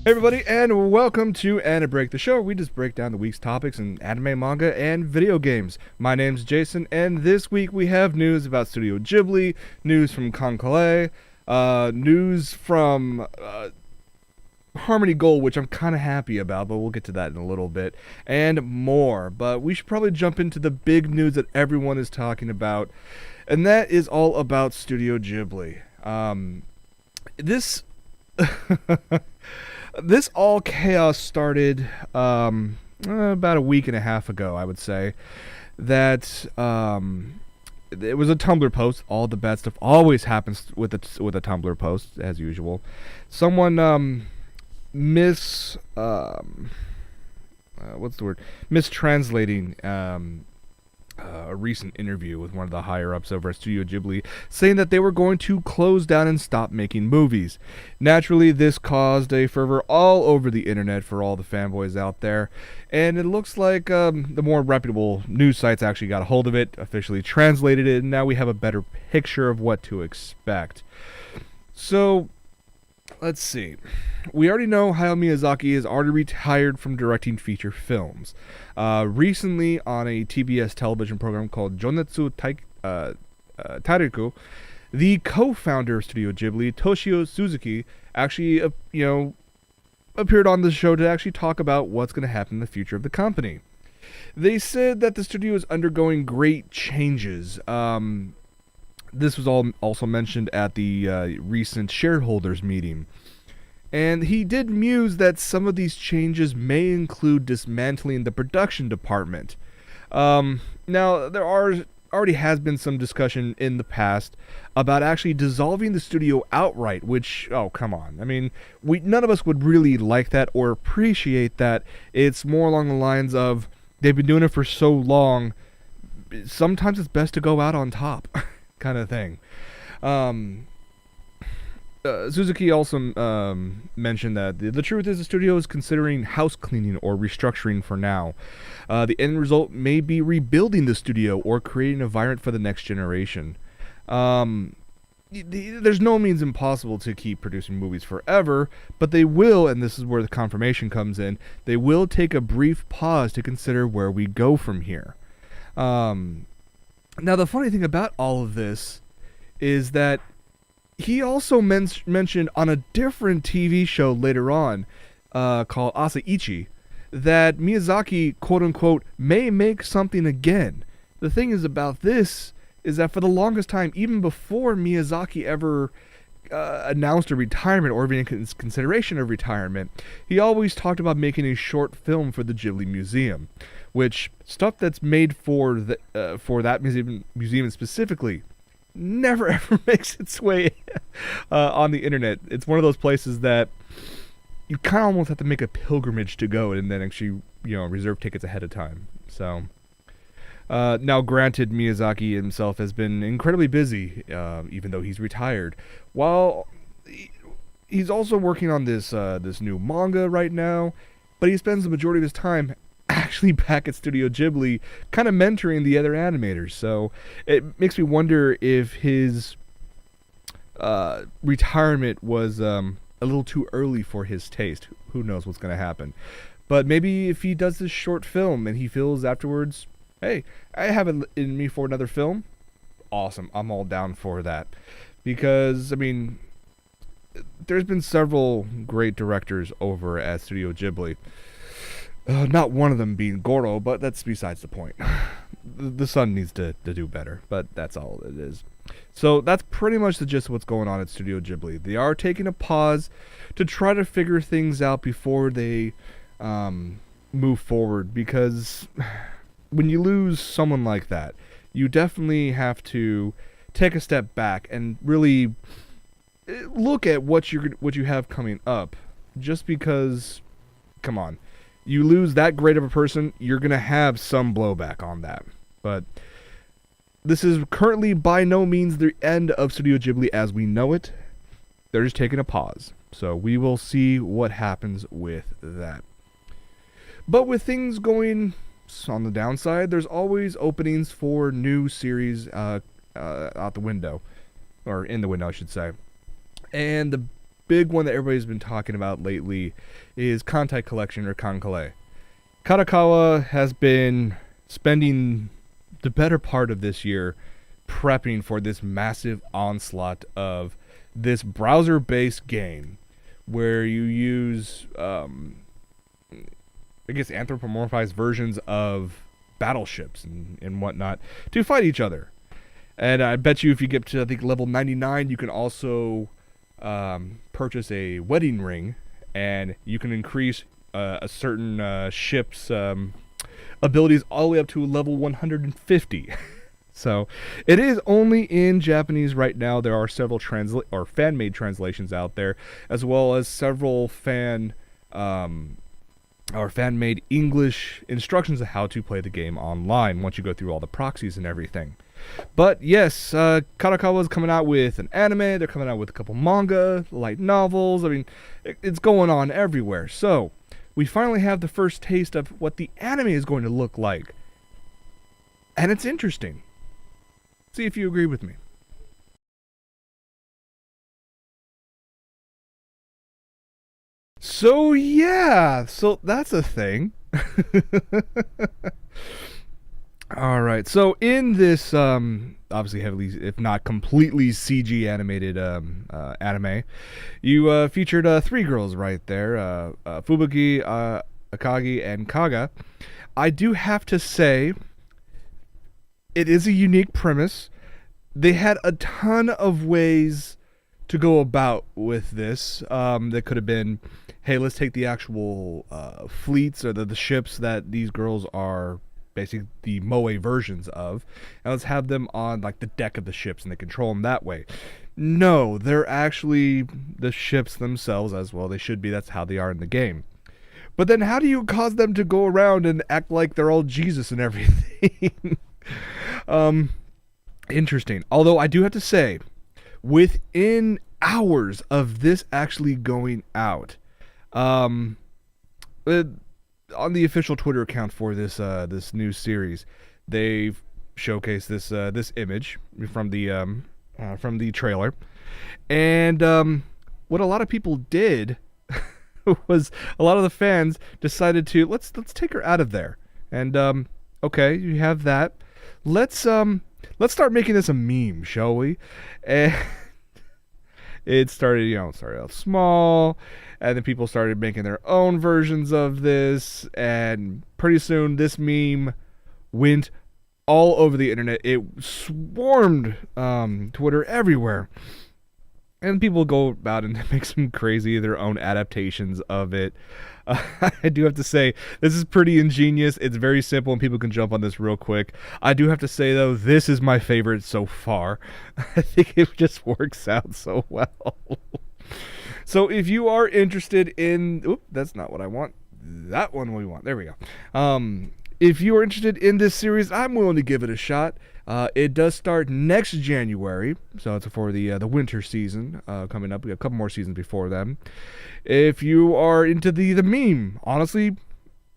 Hey everybody, and welcome to AniBreak, the show where we just break down the week's topics in anime, manga, and video games. My name's Jason, and this week we have news about Studio Ghibli, news from KanColle, news from Harmony Gold, which I'm kind of happy about, but we'll get to that in a little bit, and more. But we should probably jump into the big news that everyone is talking about, and that is all about Studio Ghibli. This... This all chaos started about a week and a half ago, I would say. That it was a Tumblr post. All the bad stuff always happens with a Tumblr post, as usual. Someone mistranslating a recent interview with one of the higher ups over at Studio Ghibli, saying that they were going to close down and stop making movies. Naturally, this caused a fervor all over the internet for all the fanboys out there, and it looks like the more reputable news sites actually got a hold of it, officially translated it, and now we have a better picture of what to expect. So, let's see. We already know Hayao Miyazaki is already retired from directing feature films. Recently, on a TBS television program called Jonetsu Tariku, the co-founder of Studio Ghibli, Toshio Suzuki, actually, appeared on the show to actually talk about what's going to happen in the future of the company. They said that the studio is undergoing great changes. This was also mentioned at the recent shareholders meeting. And he did muse that some of these changes may include dismantling the production department. Now, there already has been some discussion in the past about actually dissolving the studio outright, which, oh, come on. I mean, none of us would really like that or appreciate that. It's more along the lines of, they've been doing it for so long, sometimes it's best to go out on top, kind of thing. Suzuki also mentioned that the truth is the studio is considering house cleaning or restructuring for now. The end result may be rebuilding the studio or creating an environment for the next generation. There's no means impossible to keep producing movies forever, but they will, and this is where the confirmation comes in, they will take a brief pause to consider where we go from here. Now, the funny thing about all of this is that he also mentioned on a different TV show later on, called Asaichi, that Miyazaki, quote-unquote, may make something again. The thing is about this is that for the longest time, even before Miyazaki ever announced a retirement or even consideration of retirement, he always talked about making a short film for the Ghibli Museum, which stuff that's made for that museum specifically never ever makes its way on the internet. It's one of those places that you kind of almost have to make a pilgrimage to go and then actually, reserve tickets ahead of time. So, now granted, Miyazaki himself has been incredibly busy, even though he's retired. While he's also working on this new manga right now, but he spends the majority of his time actually back at Studio Ghibli, kind of mentoring the other animators. So it makes me wonder if his retirement was a little too early for his taste. Who knows what's going to happen. But maybe if he does this short film and he feels afterwards, hey, I have it in me for another film, awesome, I'm all down for that. Because, I mean, there's been several great directors over at Studio Ghibli. Not one of them being Goro, but that's besides the point. The son needs to do better, but that's all it is. So that's pretty much the gist of what's going on at Studio Ghibli. They are taking a pause to try to figure things out before they move forward, because when you lose someone like that, you definitely have to take a step back and really look at what you have coming up. Just because, come on, you lose that great of a person, you're going to have some blowback on that. But this is currently by no means the end of Studio Ghibli as we know it. They're just taking a pause. So we will see what happens with that. But with things going on the downside, there's always openings for new series out the window. Or in the window, I should say. And the big one that everybody's been talking about lately is Kite Collection, or KanColle. KanColle has been spending the better part of this year prepping for this massive onslaught of this browser-based game where you use, I guess, anthropomorphized versions of battleships and whatnot to fight each other. And I bet you if you get to, I think, level 99, you can also purchase a wedding ring, and you can increase a certain ship's abilities all the way up to level 150. So it is only in Japanese right now. There are several fan-made translations out there, as well as several fan-made English instructions of how to play the game online once you go through all the proxies and everything. But yes, KanColle is coming out with an anime. They're coming out with a couple manga, light novels. I mean, it's going on everywhere. So we finally have the first taste of what the anime is going to look like. And it's interesting. See if you agree with me. So yeah, so that's a thing. All right, so in this obviously heavily, if not completely CG animated anime, you featured 3 girls right there, Fubuki, Akagi, and Kaga. I do have to say, it is a unique premise. They had a ton of ways to go about with this. That could have been, hey, let's take the actual fleets or the ships that these girls are basically the moe versions of, and let's have them on like the deck of the ships and they control them that way. No, they're actually the ships themselves, as well they should be. That's how they are in the game. But then how do you cause them to go around and act like they're all Jesus and everything? Interesting. Although I do have to say, within hours of this actually going out, on the official Twitter account for this this new series, they've showcased this image from the trailer, and what a lot of people did was a lot of the fans decided to let's take her out of there, and okay, you have that. Let's start making this a meme, shall we? And it started out small, and then people started making their own versions of this, and pretty soon this meme went all over the internet. It swarmed Twitter everywhere, and people go about and make some crazy their own adaptations of it. I do have to say, this is pretty ingenious. It's very simple, and people can jump on this real quick. I do have to say, though, this is my favorite so far. I think it just works out so well. So if you are interested in... Oop, that's not what I want. That one we want. There we go. If you are interested in this series, I'm willing to give it a shot. It does start next January, so it's for the winter season coming up. We got a couple more seasons before then. If you are into the meme, honestly,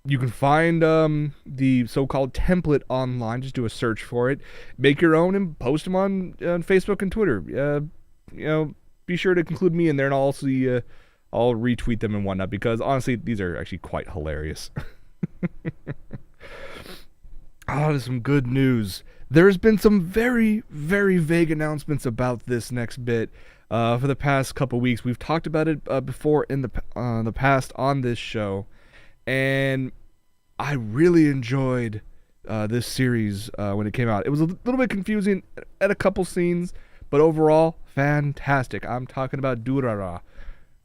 you can find the so-called template online. Just do a search for it, make your own, and post them on Facebook and Twitter. Be sure to include me in there, and I'll retweet them and whatnot, because honestly, these are actually quite hilarious. There's some good news. There's been some very, very vague announcements about this next bit for the past couple weeks. We've talked about it before in the past on this show, and I really enjoyed this series when it came out. It was a little bit confusing at a couple scenes, but overall, fantastic. I'm talking about Durarara.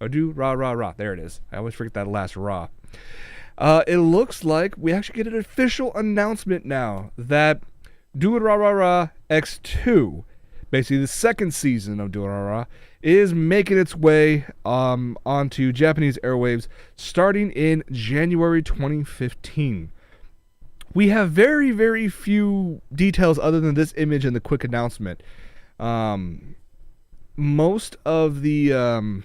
Or Durarara. There it is. I always forget that last ra. It looks like we actually get an official announcement now that Durarara X2, basically the second season of Durarara, is making its way onto Japanese airwaves starting in January 2015. We have very, very few details other than this image and the quick announcement. Most of the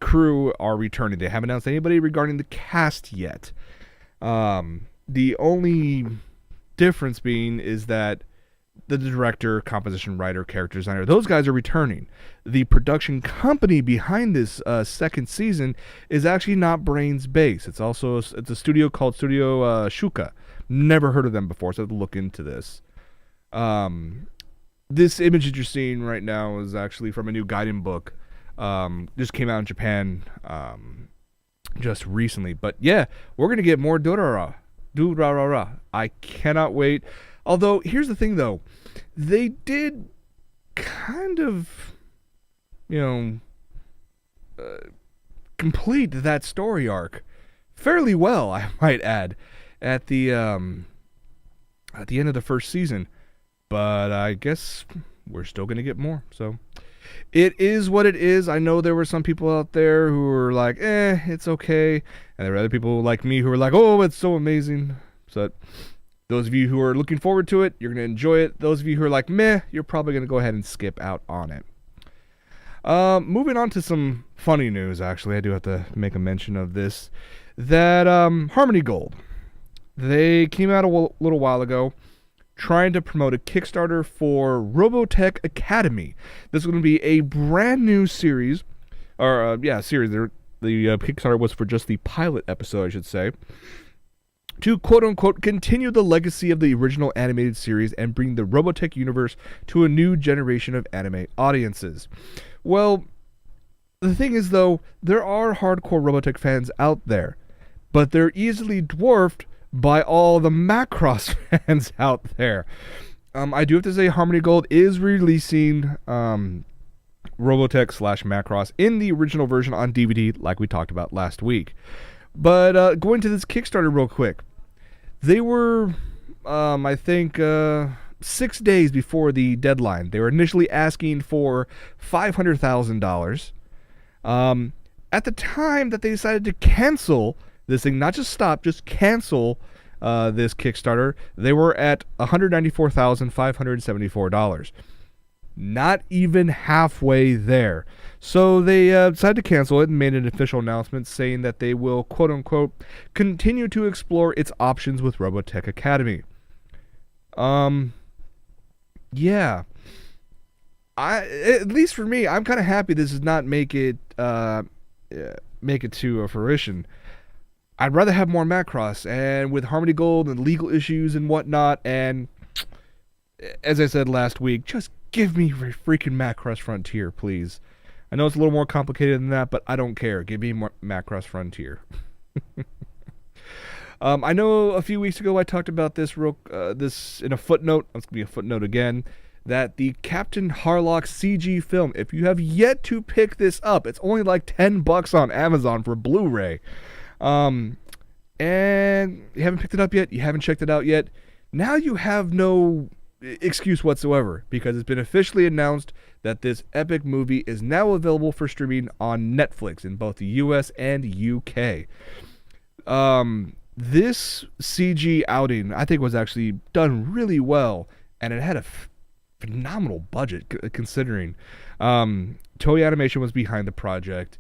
crew are returning. They haven't announced anybody regarding the cast yet. The only difference being is that the director, composition writer, character designer, those guys are returning. The production company behind this second season is actually not Brains Base. It's a studio called Studio Shuka. Never heard of them before, so I have to look into this. This image that you're seeing right now is actually from a new guiding book. Just came out in Japan just recently. But yeah, we're going to get more Durarara. I cannot wait. Although, here's the thing though. They did kind of, complete that story arc fairly well, I might add, at the end of the first season. But I guess we're still going to get more. So it is what it is. I know there were some people out there who were like, it's okay. And there were other people like me who were like, oh, it's so amazing. So those of you who are looking forward to it, you're going to enjoy it. Those of you who are like, meh, you're probably going to go ahead and skip out on it. Moving on to some funny news, actually. I do have to make a mention of this. That Harmony Gold, they came out a little while ago trying to promote a Kickstarter for Robotech Academy. This is going to be a brand new series. Series. The Kickstarter was for just the pilot episode, I should say, to quote-unquote continue the legacy of the original animated series and bring the Robotech universe to a new generation of anime audiences. Well, the thing is, though, there are hardcore Robotech fans out there, but they're easily dwarfed by all the Macross fans out there. I do have to say Harmony Gold is releasing Robotech / Macross in the original version on DVD, like we talked about last week. But going to this Kickstarter real quick, they were, I think, 6 days before the deadline. They were initially asking for $500,000. At the time that they decided to cancel this thing, not just stop, just cancel this Kickstarter, they were at $194,574. Not even halfway there. So they decided to cancel it and made an official announcement saying that they will, quote-unquote, continue to explore its options with Robotech Academy. Yeah. At least for me, I'm kind of happy this does not make it to a fruition. I'd rather have more Macross, and with Harmony Gold and legal issues and whatnot, and as I said last week, just give me freaking Macross Frontier, please. I know it's a little more complicated than that, but I don't care. Give me more Macross Frontier. I know a few weeks ago I talked about this this in a footnote. It's going to be a footnote again. That the Captain Harlock CG film, if you have yet to pick this up, it's only like $10 on Amazon for Blu-ray. And you haven't picked it up yet, you haven't checked it out yet, now you have no excuse whatsoever, because it's been officially announced that this epic movie is now available for streaming on Netflix in both the US and UK. This CG outing, I think, was actually done really well, and it had a phenomenal budget, considering Toei Animation was behind the project,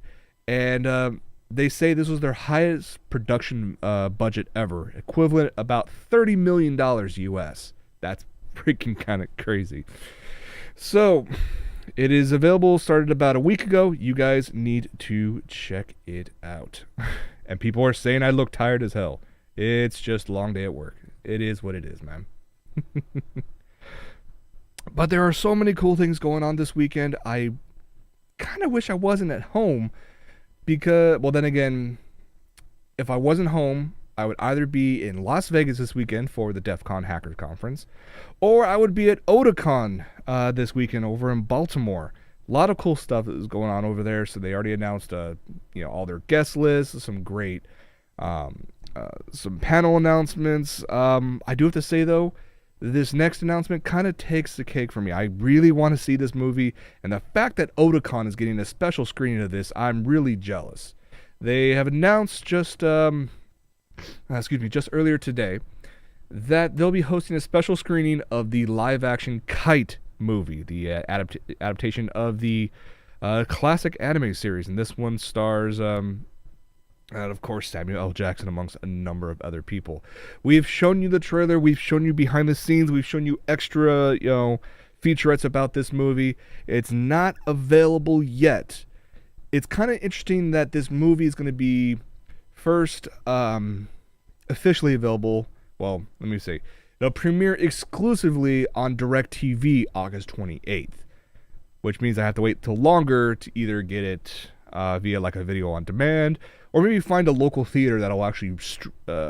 and they say this was their highest production budget ever, equivalent about $30 million US. That's freaking kind of crazy. So, it is available, started about a week ago. You guys need to check it out. And people are saying I look tired as hell. It's just a long day at work. It is what it is, man. But there are so many cool things going on this weekend. I kind of wish I wasn't at home. Because, well, then again, if I wasn't home, I would either be in Las Vegas this weekend for the DEF CON Hackers Conference, or I would be at Otakon this weekend over in Baltimore. A lot of cool stuff is going on over there, so they already announced all their guest lists, some great, some panel announcements. I do have to say, though, this next announcement kind of takes the cake for me. I really want to see this movie, and the fact that Otakon is getting a special screening of this, I'm really jealous. They have announced just earlier today that they'll be hosting a special screening of the live-action Kite movie, the adaptation of the classic anime series, and this one stars And of course, Samuel L. Jackson, amongst a number of other people. We've shown you the trailer. We've shown you behind the scenes. We've shown you extra, featurettes about this movie. It's not available yet. It's kind of interesting that this movie is going to be first officially available. Well, let me see. It'll premiere exclusively on DirecTV August 28th, which means I have to wait till longer to either get it via like a video on demand, or maybe find a local theater that'll actually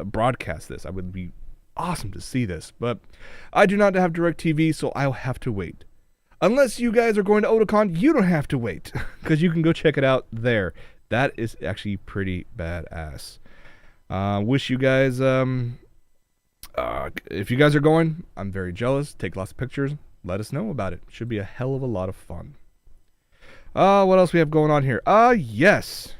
broadcast this. I would be awesome to see this, but I do not have DirecTV, so I'll have to wait. Unless you guys are going to Otakon, you don't have to wait, because you can go check it out there. That is actually pretty badass. Wish you guys, if you guys are going, I'm very jealous. Take lots of pictures. Let us know about it. Should be a hell of a lot of fun. What else we have going on here? Yes.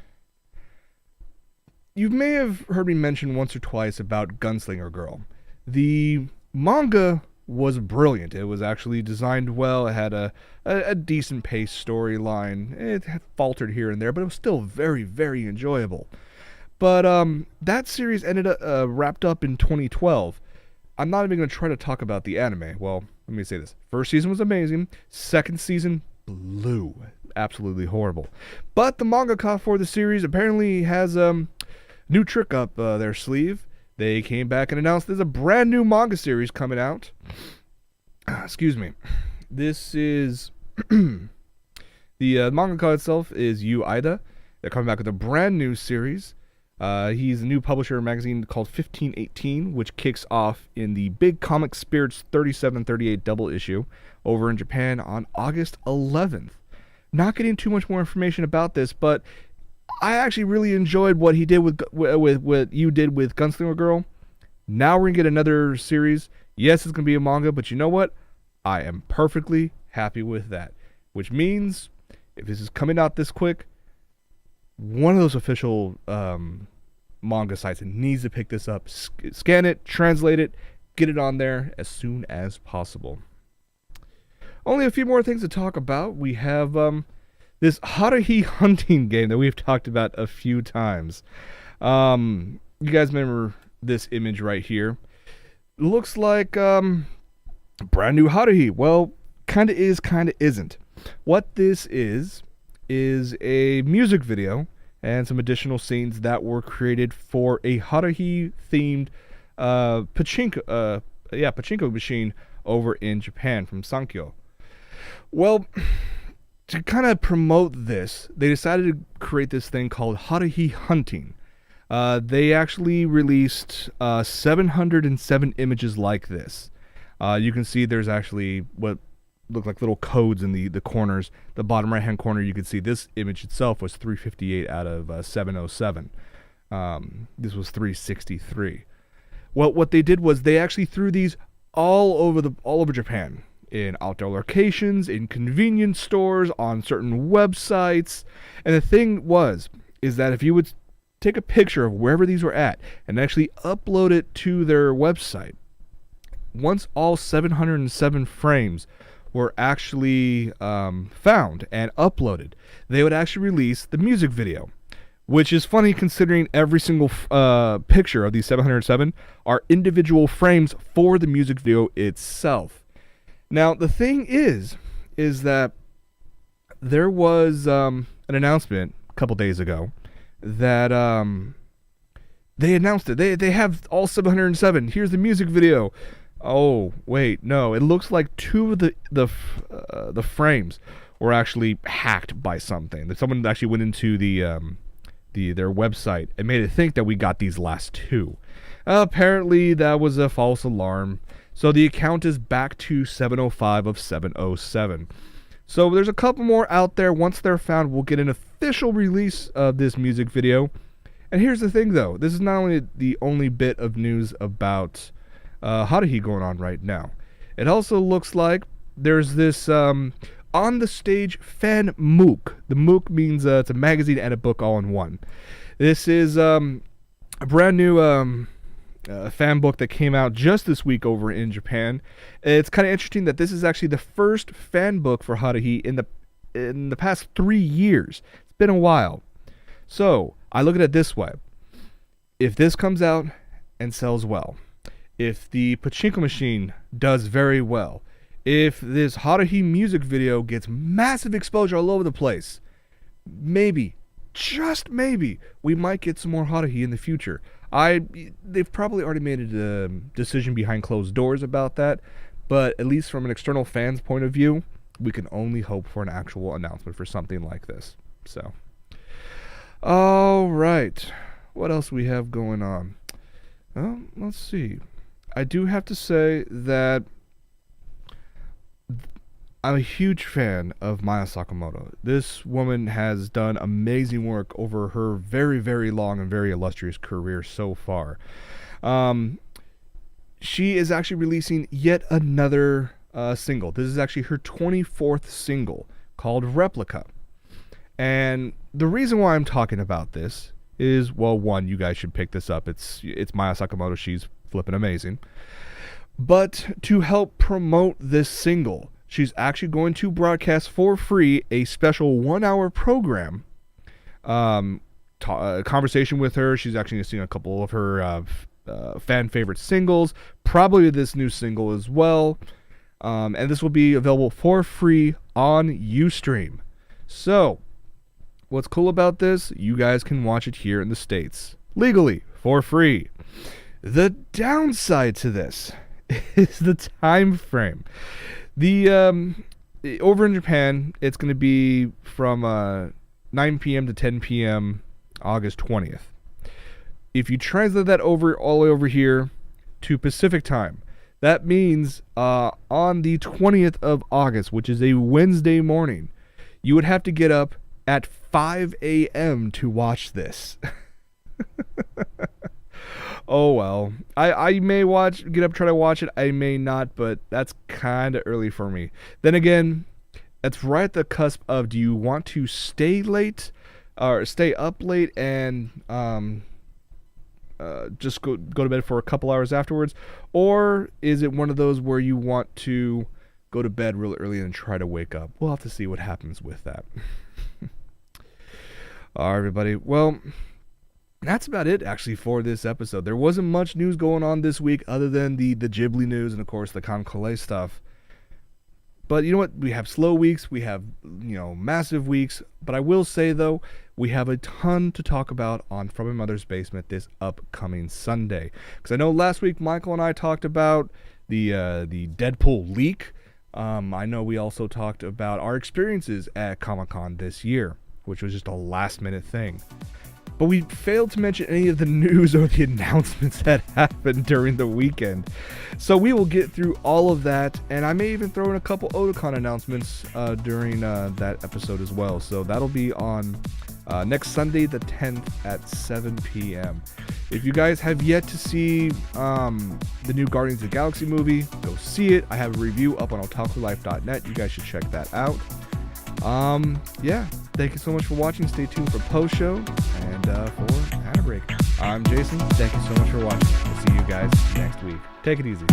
You may have heard me mention once or twice about Gunslinger Girl. The manga was brilliant. It was actually designed well. It had a decent paced storyline. It had faltered here and there, but it was still very, very enjoyable. But that series ended up wrapped up in 2012. I'm not even going to try to talk about the anime. Well, let me say this. First season was amazing. Second season blew. Absolutely horrible. But the mangaka for the series apparently has new trick up their sleeve. They came back and announced there's a brand new manga series coming out. Excuse me. This is the mangaka itself is Yu Aida. They're coming back with a brand new series. He's a new publisher of a magazine called 1518, which kicks off in the Big Comic Spirits 3738 double issue over in Japan on August 11th. Not getting too much more information about this, but I actually really enjoyed what he did with what you did with Gunslinger Girl. Now we're going to get another series. Yes, it's going to be a manga, but you know what? I am perfectly happy with that. Which means, if this is coming out this quick, one of those official manga sites needs to pick this up, scan it, translate it, get it on there as soon as possible. Only a few more things to talk about. We have this Haruhi hunting game that we've talked about a few times. You guys remember this image right here? It looks like brand new Haruhi. Well, kind of is, kind of isn't. What this is a music video and some additional scenes that were created for a Haruhi themed pachinko machine over in Japan from Sankyo. Well, to kind of promote this, they decided to create this thing called Haruhi Hunting. They actually released 707 images like this. You can see there's actually what look like little codes in the corners. The bottom right hand corner, you can see this image itself was 358 out of 707. This was 363. Well, what they did was they actually threw these all over Japan, in outdoor locations, in convenience stores, on certain websites. And the thing is that if you would take a picture of wherever these were at and actually upload it to their website, once all 707 frames were actually found and uploaded, they would actually release the music video, which is funny considering every single picture of these 707 are individual frames for the music video itself. Now, the thing is that there was an announcement a couple days ago that they announced it. They have all 707. Here's the music video. Oh, wait, no. It looks like two of the frames were actually hacked by something. That someone actually went into their website and made it think that we got these last two. Apparently, that was a false alarm. So the account is back to 705 of 707. So there's a couple more out there. Once they're found, we'll get an official release of this music video. And here's the thing, though. This is not only the only bit of news about Haruhi going on right now. It also looks like there's this on-the-stage fan MOOC. The MOOC means it's a magazine and a book all in one. This is a brand new fan book that came out just this week over in Japan. It's kind of interesting that this is actually the first fan book for Haruhi in the past 3 years. It's been a while. So I look at it this way. if this comes out and sells well, if the pachinko machine does very well, if this Haruhi music video gets massive exposure all over the place, maybe, just maybe, we might get some more Haruhi in the future. They've probably already made a decision behind closed doors about that, but at least from an external fan's point of view, we can only hope for an actual announcement for something like this. So, all right, what else we have going on? Well, let's see. I do have to say that I'm a huge fan of Maya Sakamoto. This woman has done amazing work over her very, very long and very illustrious career so far. She is actually releasing yet another single. This is actually her 24th single called Replica. And the reason why I'm talking about this is, well, one, you guys should pick this up. It's Maya Sakamoto. She's flipping amazing. But to help promote this single, she's actually going to broadcast for free a special 1-hour program. Conversation with her. She's actually going to sing a couple of her fan favorite singles, probably this new single as well. And this will be available for free on Ustream. So, what's cool about this? You guys can watch it here in the States legally for free. The downside to this is the time frame. The over in Japan, it's going to be from 9 p.m. to 10 p.m. August 20th. If you translate that over all the way over here to Pacific time, that means on the 20th of August, which is a Wednesday morning, you would have to get up at 5 a.m. to watch this. Oh well, I may get up, try to watch it. I may not, but that's kind of early for me. Then again, that's right at the cusp of, do you want to stay late or stay up late and just go to bed for a couple hours afterwards, or is it one of those where you want to go to bed really early and try to wake up? We'll have to see what happens with that. All right, everybody. Well, that's about it, actually, for this episode. There wasn't much news going on this week other than the Ghibli news and, of course, the KanColle stuff. But you know what? We have slow weeks. We have, massive weeks. But I will say, though, we have a ton to talk about on From My Mother's Basement this upcoming Sunday. Because I know last week Michael and I talked about the Deadpool leak. I know we also talked about our experiences at Comic-Con this year, which was just a last-minute thing. But we failed to mention any of the news or the announcements that happened during the weekend. So we will get through all of that, and I may even throw in a couple Otakon announcements during that episode as well. So that'll be on next Sunday the 10th at 7 p.m. If you guys have yet to see the new Guardians of the Galaxy movie, go see it. I have a review up on OtakuLife.net. You guys should check that out. Thank you so much for watching. Stay tuned for post-show and for AniBreak. I'm Jason. Thank you so much for watching. We'll see you guys next week. Take it easy.